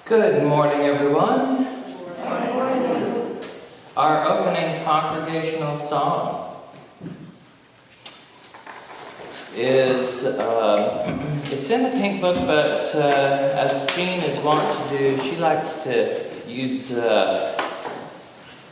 Good morning, everyone. Good morning. Our opening congregational song is, it's in the Pink Book, but as Jean is wont to do, she likes to use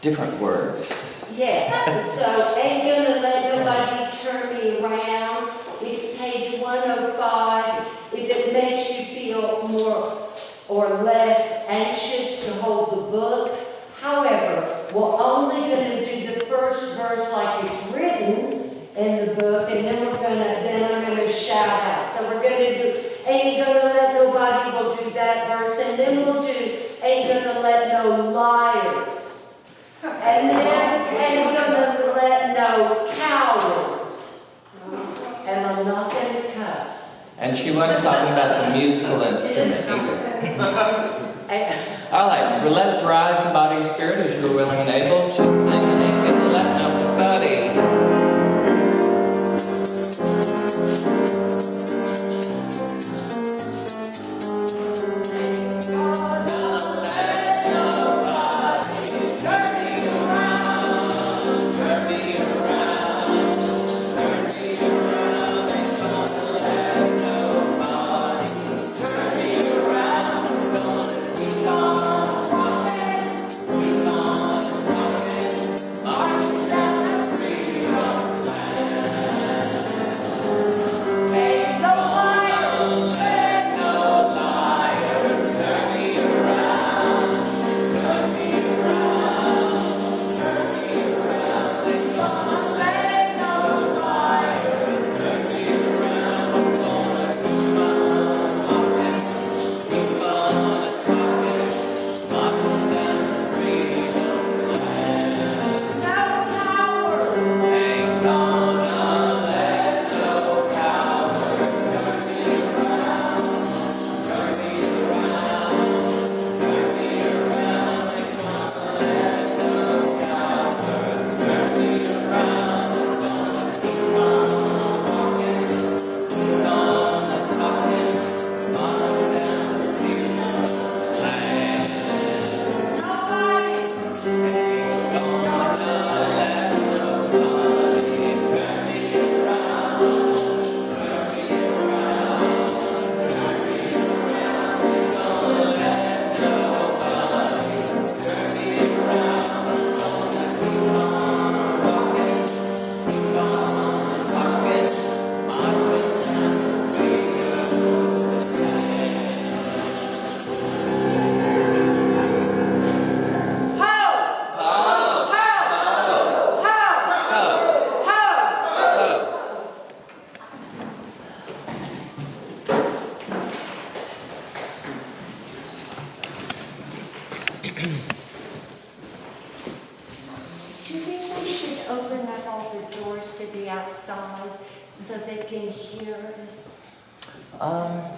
different words. Yes, so ain't gonna let nobody turn me around. It's page 105. If it makes you feel more or less anxious to hold the book. However, we're only going to do the first verse like it's written in the book, and then I'm going to shout out. So we're going to do, ain't gonna let nobody, we'll do that verse, and then we'll do, ain't gonna let no liars. And then, ain't gonna let no cowards. And I'm not going to cuss. And she wasn't talking about the musical instrument either. All right, well, let's rise in body and spirit as you're willing and able to sing Ain't Gonna Let Nobody.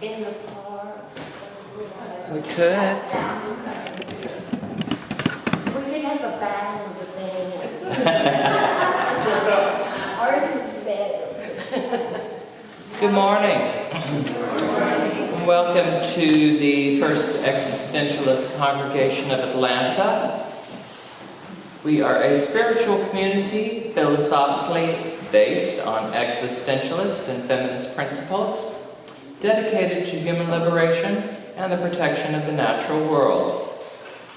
In the car. We could. We could have a battle of the bands. Ours is better. Good morning. Welcome to the First Existentialist Congregation of Atlanta. We are a spiritual community philosophically based on existentialist and feminist principles, dedicated to human liberation and the protection of the natural world.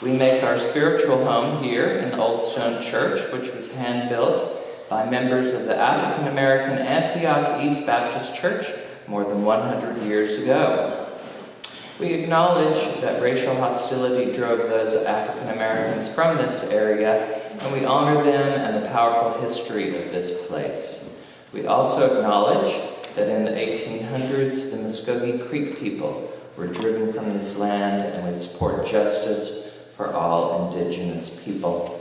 We make our spiritual home here in the Old Stone Church, which was hand-built by members of the African American Antioch East Baptist Church more than 100 years ago. We acknowledge that racial hostility drove those African Americans from this area, and we honor them and the powerful history of this place. We also acknowledge that in the 1800s, the Muskogee Creek people were driven from this land, and we support justice for all indigenous people.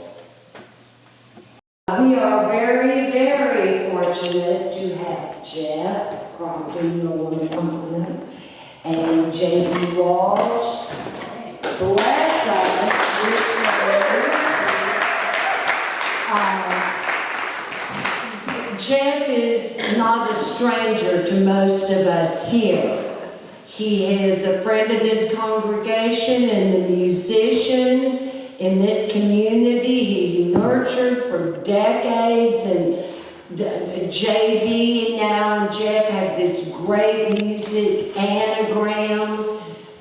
We are very, very fortunate to have Jeff Crompton, and J.B. Walsh. Bless us with Jeff is not a stranger to most of us here. He is a friend of this congregation and the musicians in this community. He nurtured for decades, and JD now and Jeff have this great music, Anagrams,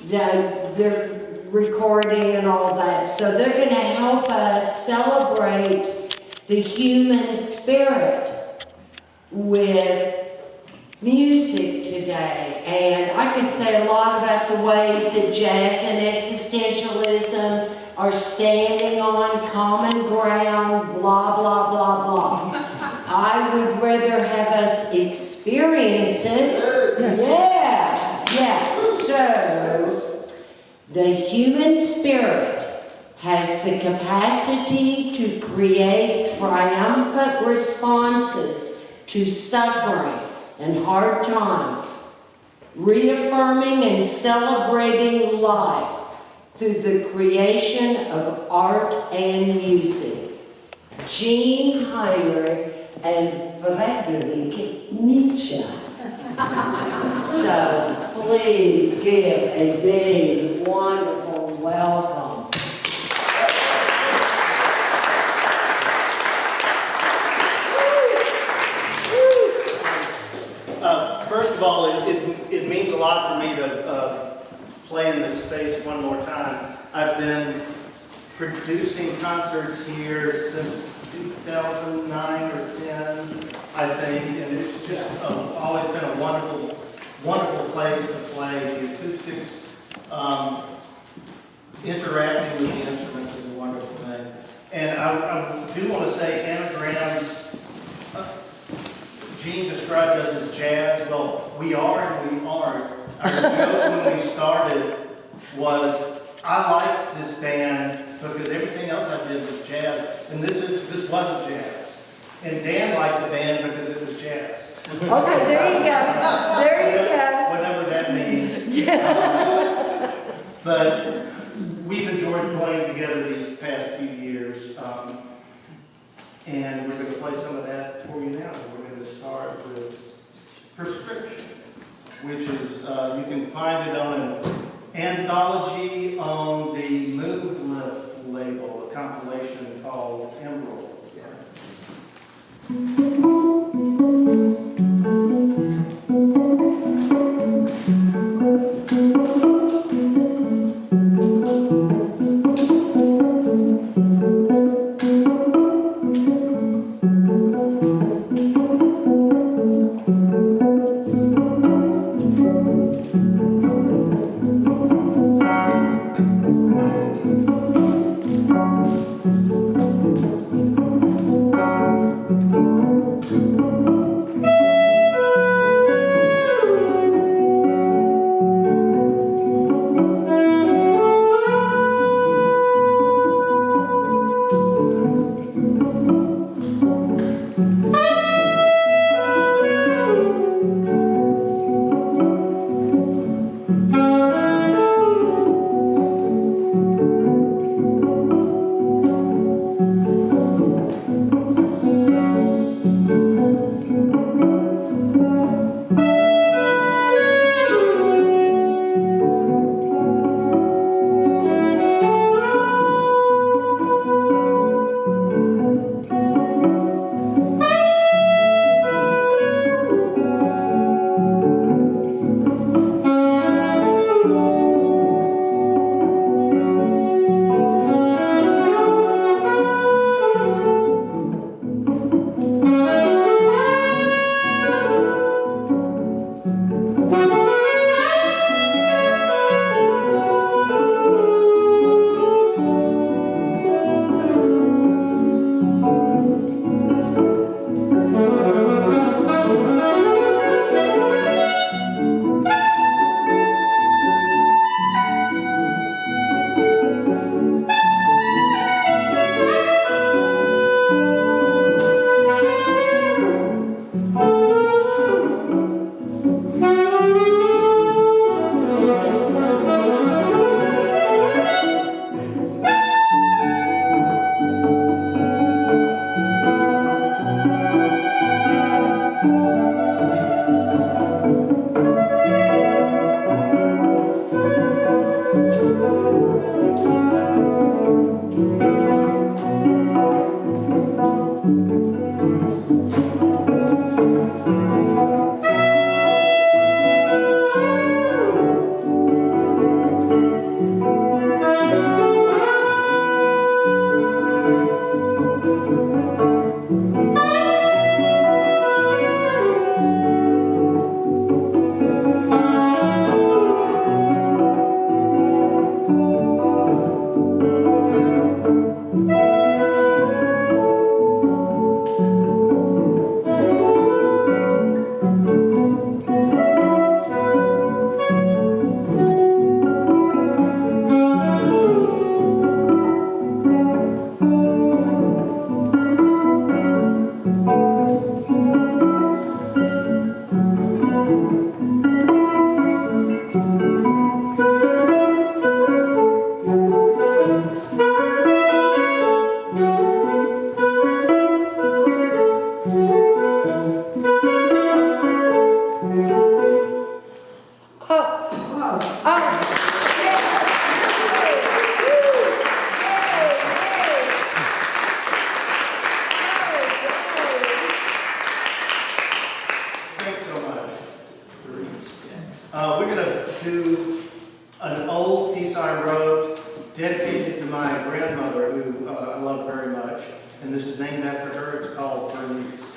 they're recording and all that. So they're going to help us celebrate the human spirit with music today. And I could say a lot about the ways that jazz and existentialism are standing on common ground, blah, blah, blah, blah. I would rather have us experience it. Yeah. So, the human spirit has the capacity to create triumphant responses to suffering and hard times, reaffirming and celebrating life through the creation of art and music. Jean Heinrich and Friedrich Nietzsche. So please give a big, wonderful welcome. First of all, it means a lot for me to play in this space one more time. I've been producing concerts here since 2009 or 10, I think, and it's just always been a wonderful, wonderful place to play. The acoustics, interacting with the instruments is a wonderful thing. And I do want to say Anagrams, Gene described us as jazz. Well, we are and we aren't. Our joke when we started was, I liked this band because everything else I did was jazz, and this wasn't jazz. And Dan liked the band because it was jazz. Okay, there you go. There you go. Whatever that means. But we've enjoyed playing together these past few years, and we're going to play some of that for you now. We're going to start with Prescription, which is, you can find it on an anthology on the Move Lift label, a compilation called Emerald. Thanks so much. We're going to do an old piece I wrote dedicated to my grandmother, who I love very much. And this is named after her. It's called Bernice.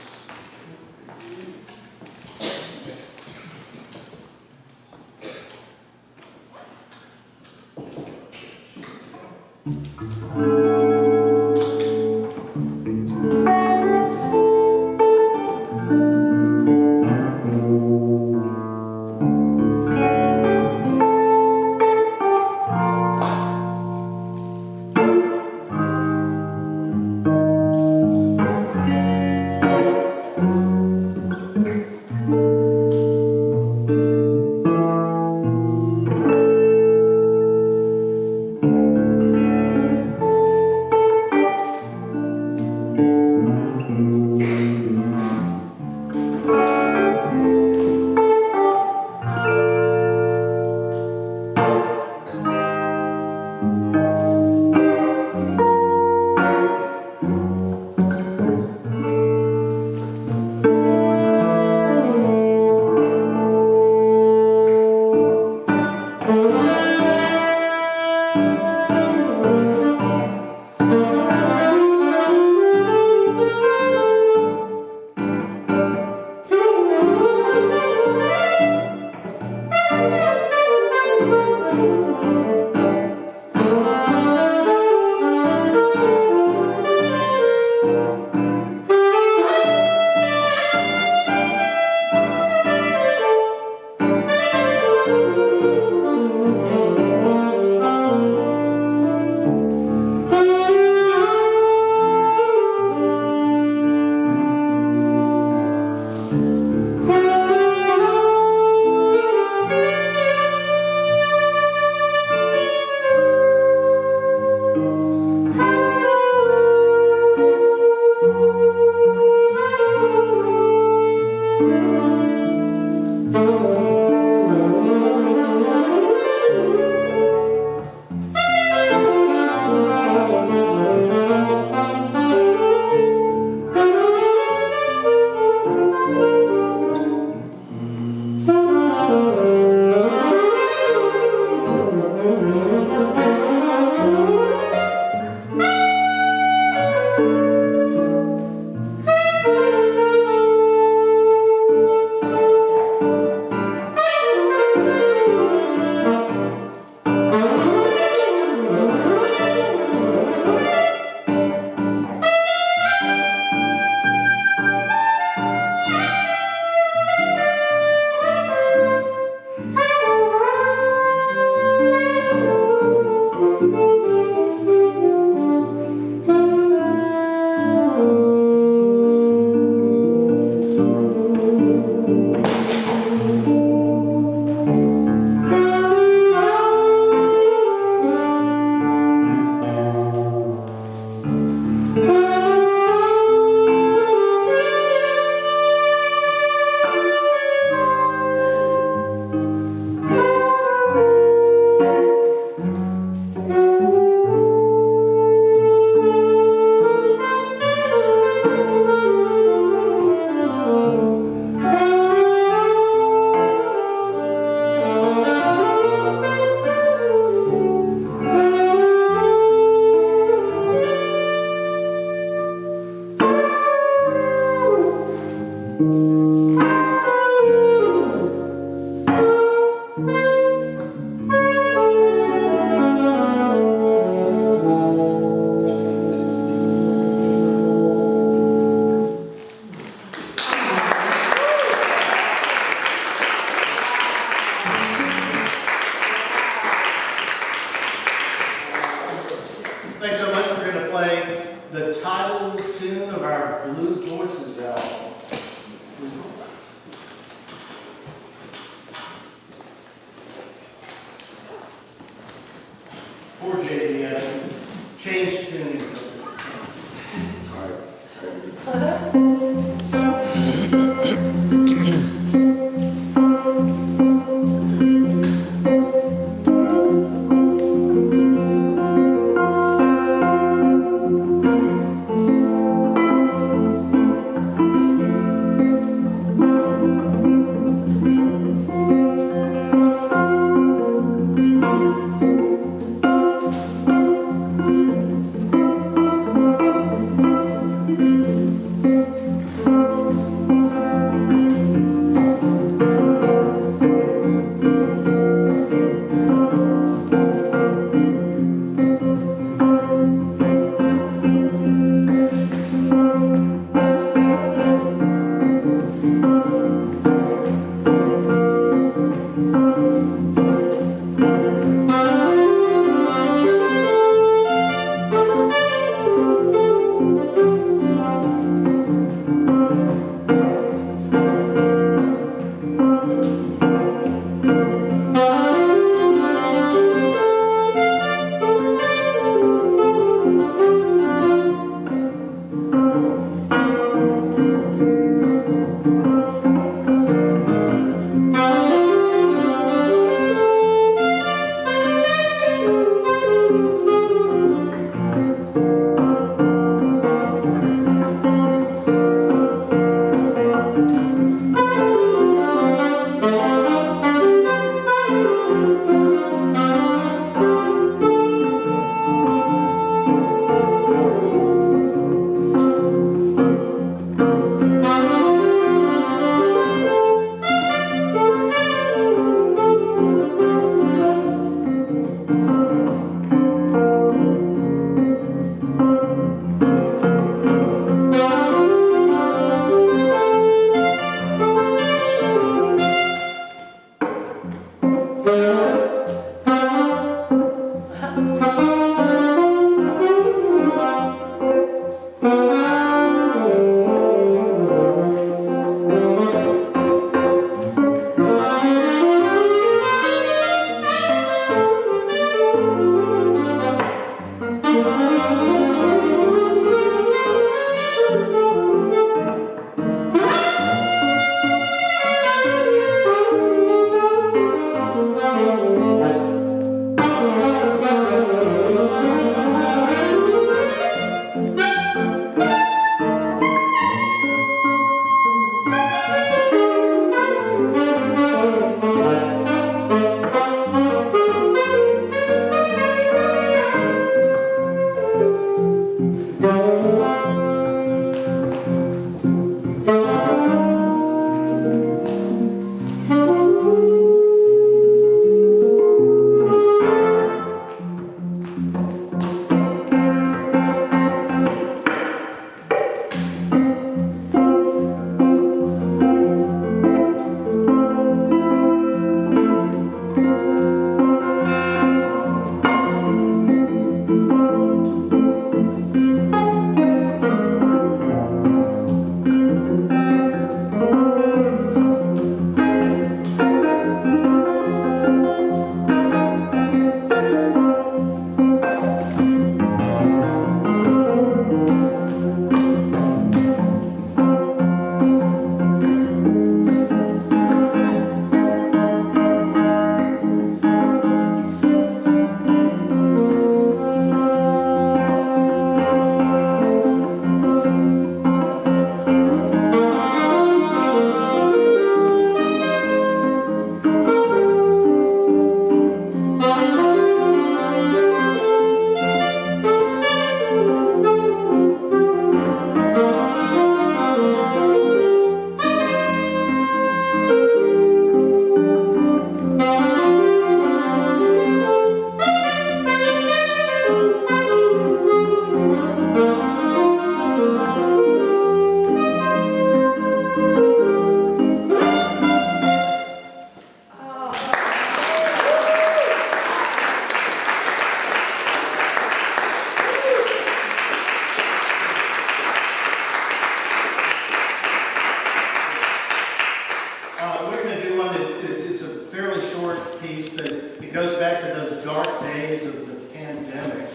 goes back to those dark days of the pandemic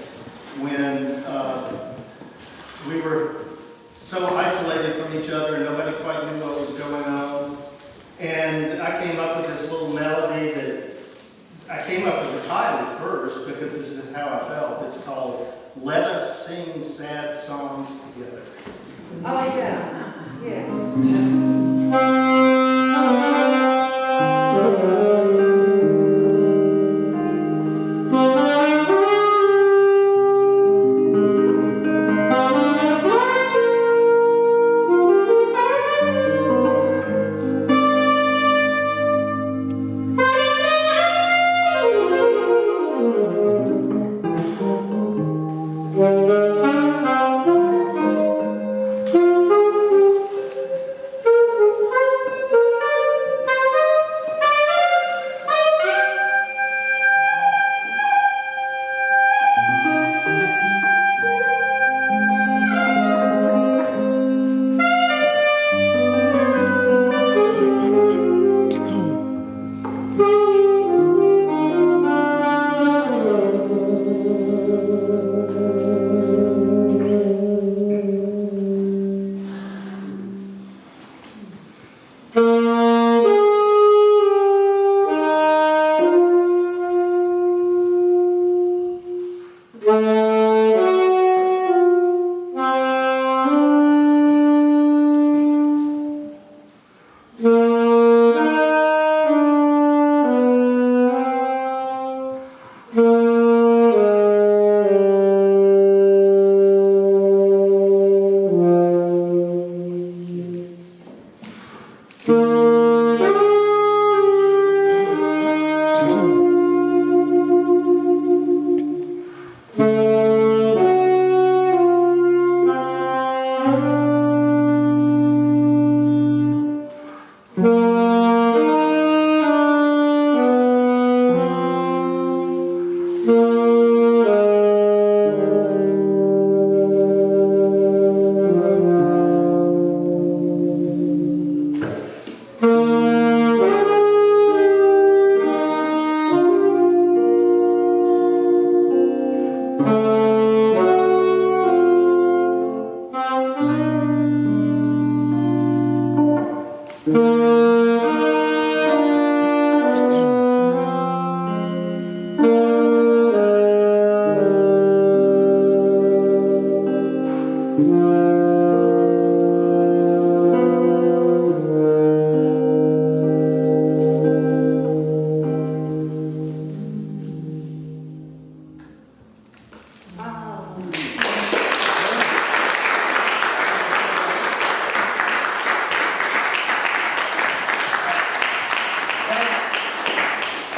when we were so each other, and nobody quite knew what was going on. And I came up with this little melody that, I came up with the title first because this is how I felt. It's called Let Us Sing Sad Songs Together. Oh, yeah. Yeah.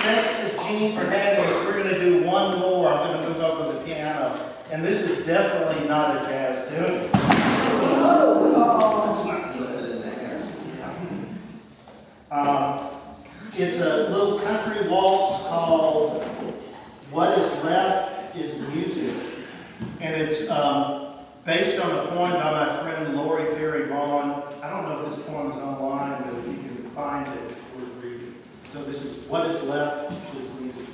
Thanks to Jean for having us. We're going to do one more. I'm going to move over to the piano. And this is definitely not a jazz tune. Let's not set it in there. It's a little country waltz called What Is Left Is Music. And it's based on a poem by my friend Lori Perry Vaughan. I don't know if this poem is online, but if you can find it, it's worth reading. So this is What Is Left Is Music.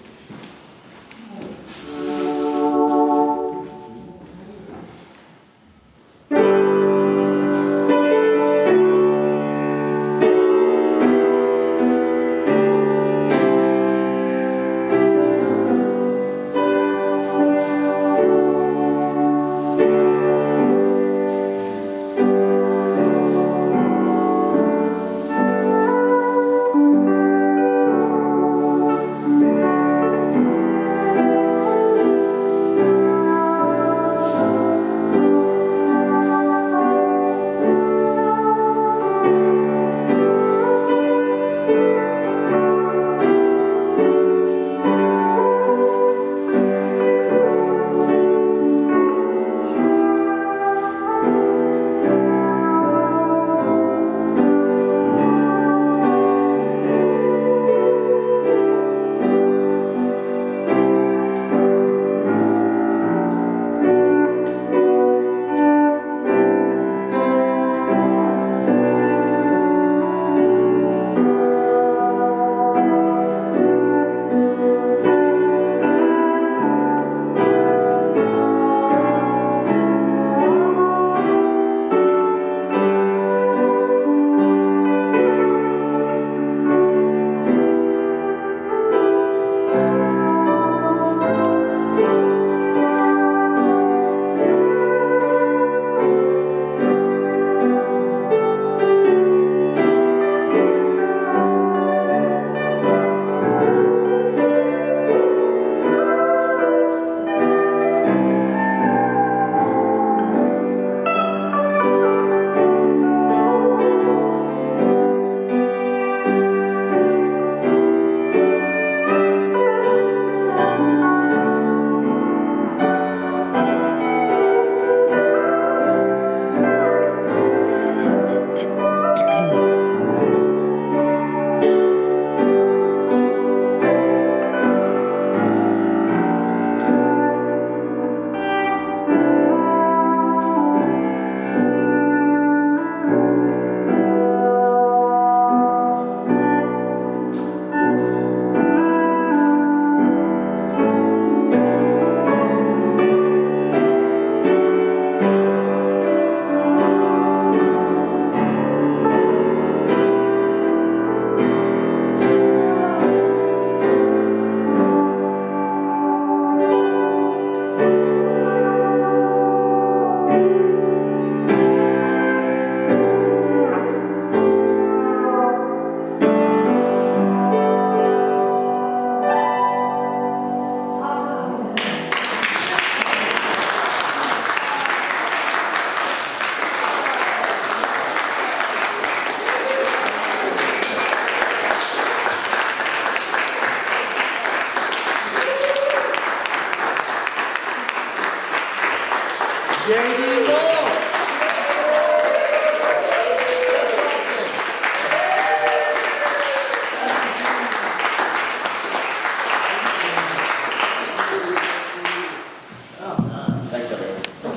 J.D. Walsh.